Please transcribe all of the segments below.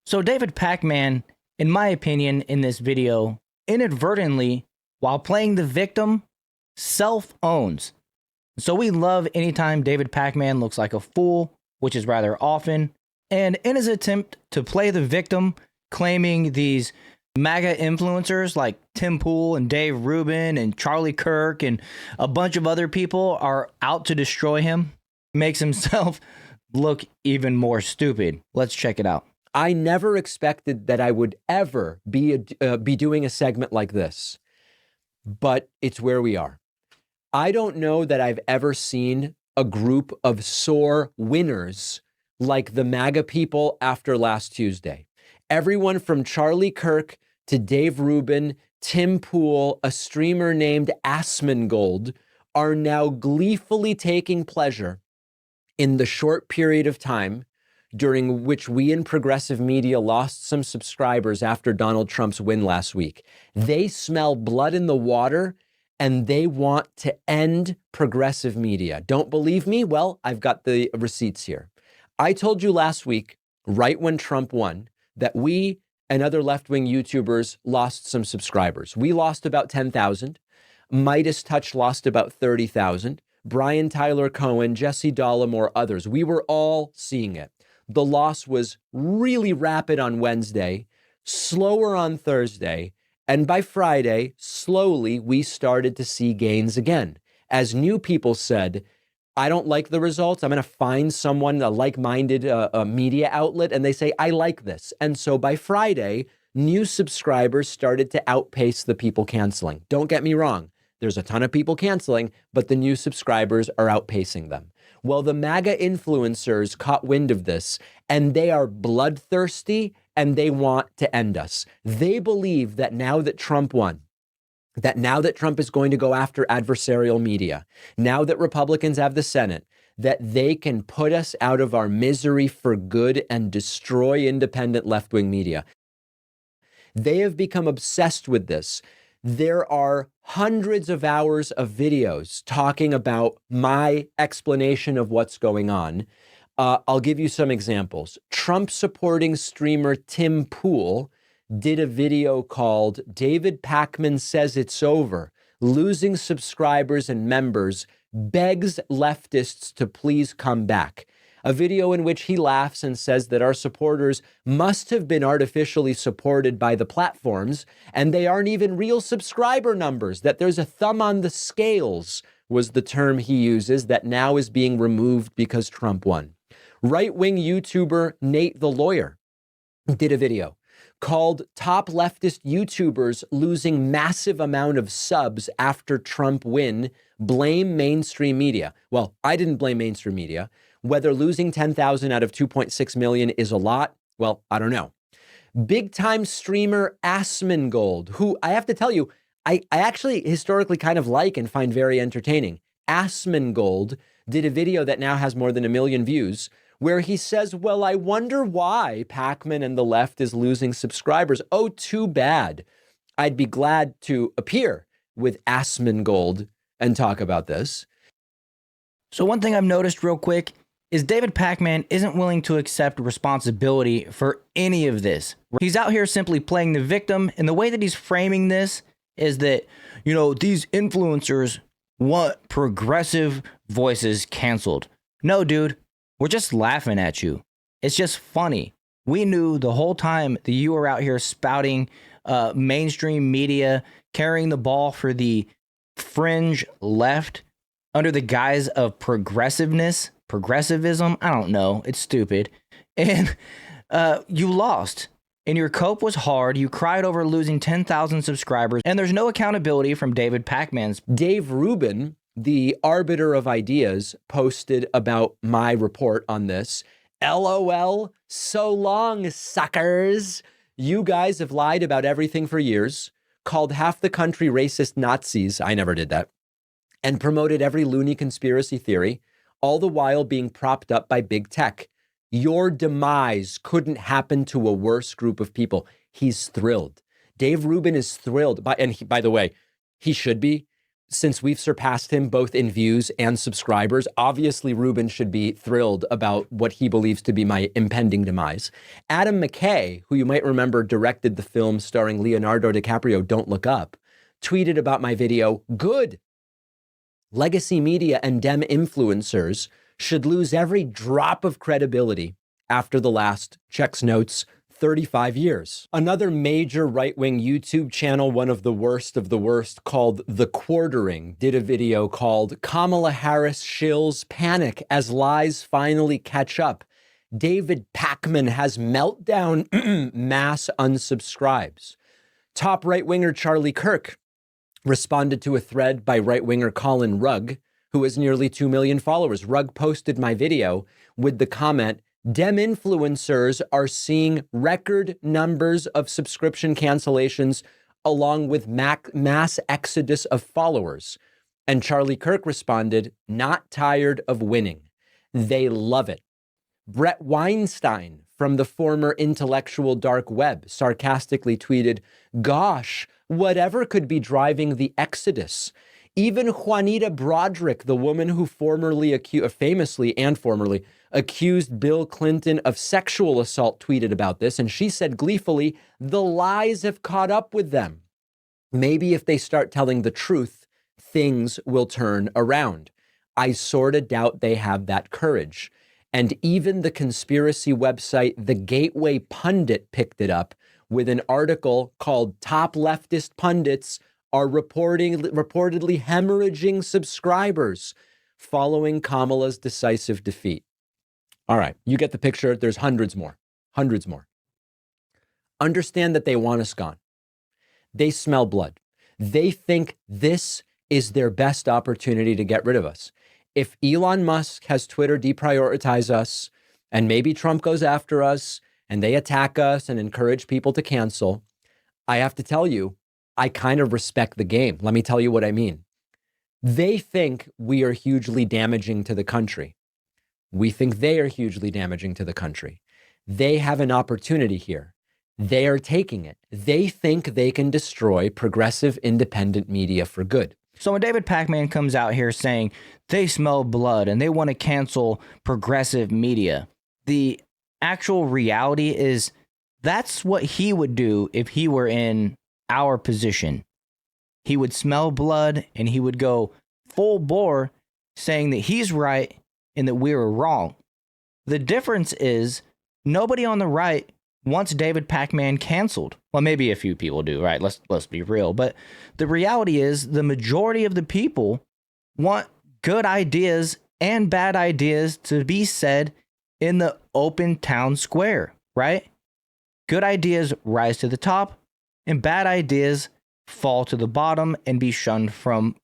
So David Pac-Man, in my opinion, in this video, inadvertently, while playing the victim, self-owns. So we love anytime David Pac-Man looks like a fool, which is rather often, and in his attempt to play the victim, claiming these Maga influencers like Tim Pool and Dave Rubin and Charlie Kirk and a bunch of other people are out to destroy him, makes himself look even more stupid. Let's check it out. I never expected that I would ever be doing a segment like this, but it's where we are. I don't know that I've ever seen a group of sore winners like the MAGA people after last Tuesday. Everyone from Charlie Kirk to Dave Rubin, Tim Pool, a streamer named Asmongold are now gleefully taking pleasure in the short period of time during which we in progressive media lost some subscribers after Donald Trump's win last week. They smell blood in the water and they want to end progressive media. Don't believe me? Well, I've got the receipts here. I told you last week, right when Trump won, that we and other left-wing YouTubers lost some subscribers. We lost about 10,000. Midas Touch lost about 30,000. Brian Tyler Cohen, Jesse Dollemore, others. We were all seeing it. The loss was really rapid on Wednesday, slower on Thursday, and by Friday, slowly, we started to see gains again. As new people said, I don't like the results. I'm going to find someone, a like-minded media outlet, and they say, I like this. And so by Friday, new subscribers started to outpace the people canceling. Don't get me wrong. There's a ton of people canceling, but the new subscribers are outpacing them. Well, the MAGA influencers caught wind of this, and they are bloodthirsty, and they want to end us. They believe that now that Trump won, that now that Trump is going to go after adversarial media, now that Republicans have the Senate, that they can put us out of our misery for good and destroy independent left-wing media. They have become obsessed with this. There are hundreds of hours of videos talking about my explanation of what's going on. I'll give you some examples. Trump-supporting streamer Tim Pool did a video called David Pakman Says It's Over, Losing Subscribers and Members, Begs Leftists to Please Come Back. A video in which he laughs and says that our supporters must have been artificially supported by the platforms, and they aren't even real subscriber numbers, that there's a thumb on the scales, was the term he uses, that now is being removed because Trump won. Right-wing YouTuber Nate the Lawyer did a video called Top Leftist YouTubers Losing Massive Amount of Subs After Trump Win, Blame Mainstream Media. Well, I didn't blame mainstream media. Whether losing 10,000 out of 2.6 million is a lot, well, I don't know. Big-time streamer Asmongold, who I have to tell you, I actually historically kind of like and find very entertaining. Asmongold did a video that now has more than 1 million views, where he says, well, I wonder why Pac-Man and the left is losing subscribers. Oh, too bad. I'd be glad to appear with Asmongold and talk about this. So one thing I've noticed real quick is David Pac-Man isn't willing to accept responsibility for any of this. He's out here simply playing the victim, and the way that he's framing this is that, you know, these influencers want progressive voices canceled. No, dude, we're just laughing at you. It's just funny. We knew the whole time that you were out here spouting mainstream media, carrying the ball for the fringe left under the guise of progressivism. I don't know. It's stupid. And you lost. And your cope was hard. You cried over losing 10,000 subscribers. And there's no accountability from David Pac-Man's. Dave Rubin, the arbiter of ideas, posted about my report on this. LOL, so long, suckers. You guys have lied about everything for years, called half the country racist Nazis. I never did that. And promoted every loony conspiracy theory, all the while being propped up by big tech. Your demise couldn't happen to a worse group of people. He's thrilled. Dave Rubin is thrilled. By the way, he should be. since we've surpassed him both in views and subscribers, obviously Ruben should be thrilled about what he believes to be my impending demise. Adam McKay, who you might remember directed the film starring Leonardo DiCaprio, Don't Look Up, tweeted about my video, "Good. Legacy media and Dem influencers should lose every drop of credibility after the last, checks notes, 35 years." Another major right-wing YouTube channel, one of the worst, called The Quartering, did a video called "Kamala Harris Shills Panic as Lies Finally Catch Up. David Pakman has meltdown, mass unsubscribes." Top right-winger Charlie Kirk responded to a thread by right-winger Colin Rugg, who has nearly 2 million followers. Rugg posted my video with the comment, "Dem influencers are seeing record numbers of subscription cancellations along with mass exodus of followers." And Charlie Kirk responded, "Not tired of winning. They love it." Brett Weinstein from the former intellectual dark web sarcastically tweeted, "Gosh, whatever could be driving the exodus?" Even Juanita Broderick, the woman who famously accused Bill Clinton of sexual assault, tweeted about this, and she said gleefully, "The lies have caught up with them. Maybe if they start telling the truth, things will turn around." I sort of doubt they have that courage. And even the conspiracy website, The Gateway Pundit, picked it up with an article called "Top Leftist Pundits Are Reportedly Hemorrhaging Subscribers Following Kamala's Decisive Defeat." All right, you get the picture. There's hundreds more. Understand that they want us gone. They smell blood. They think this is their best opportunity to get rid of us. If Elon Musk has Twitter deprioritize us, and maybe Trump goes after us, and they attack us and encourage people to cancel, I have to tell you, I kind of respect the game. Let me tell you what I mean. They think we are hugely damaging to the country. We think they are hugely damaging to the country. They have an opportunity here. They are taking it. They think they can destroy progressive independent media for good. So when David Pakman comes out here saying they smell blood and they want to cancel progressive media, the actual reality is that's what he would do if he were in our position. He would smell blood and he would go full bore saying that he's right and that we were wrong. The difference is nobody on the right wants David Pakman canceled. Well, maybe a few people do, right? Let's be real. But the reality is the majority of the people want good ideas and bad ideas to be said in the open town square, right? Good ideas rise to the top and bad ideas fall to the bottom and be shunned from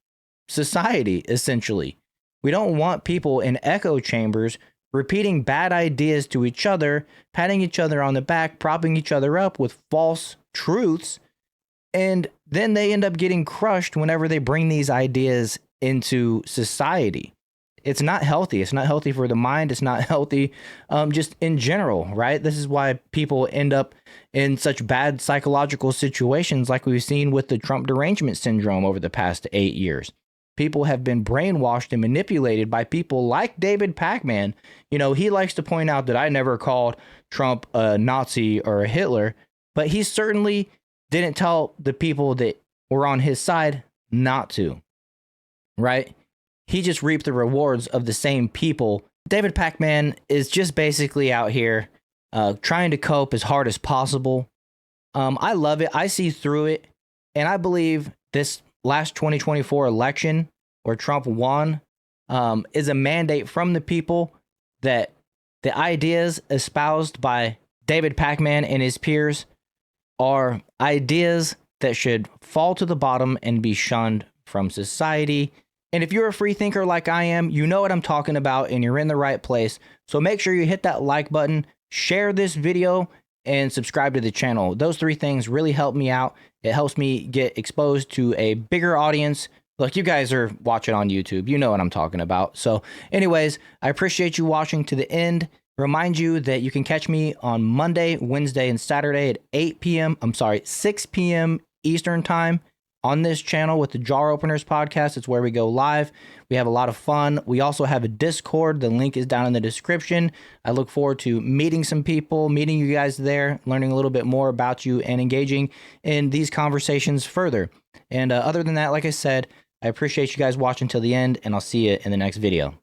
society, essentially. We don't want people in echo chambers repeating bad ideas to each other, patting each other on the back, propping each other up with false truths, and then they end up getting crushed whenever they bring these ideas into society. It's not healthy. It's not healthy for the mind. It's not healthy just in general, right? This is why people end up in such bad psychological situations like we've seen with the Trump derangement syndrome over the past 8 years. People have been brainwashed and manipulated by people like David Pakman. You know, he likes to point out that I never called Trump a Nazi or a Hitler, but he certainly didn't tell the people that were on his side not to, right? He just reaped the rewards of the same people. David Pakman is just basically out here trying to cope as hard as possible. I love it. I see through it. And I believe this last 2024 election where Trump won is a mandate from the people that the ideas espoused by David Pakman and his peers are ideas that should fall to the bottom and be shunned from society. And if you're a free thinker like I am, you know what I'm talking about and you're in the right place. So make sure you hit that like button, share this video, and subscribe to the channel. Those 3 things really help me out. It helps me get exposed to a bigger audience. Look, you guys are watching on YouTube. You know what I'm talking about. So anyways, I appreciate you watching to the end. Remind you that you can catch me on Monday, Wednesday, and Saturday at 6 p.m. Eastern time on this channel with the Jar Openers podcast. It's where we go live. We have a lot of fun. We also have a Discord. The link is down in the description. I look forward to meeting some people, meeting you guys there, learning a little bit more about you, and engaging in these conversations further. And other than that, like I said, I appreciate you guys watching till the end, and I'll see you in the next video.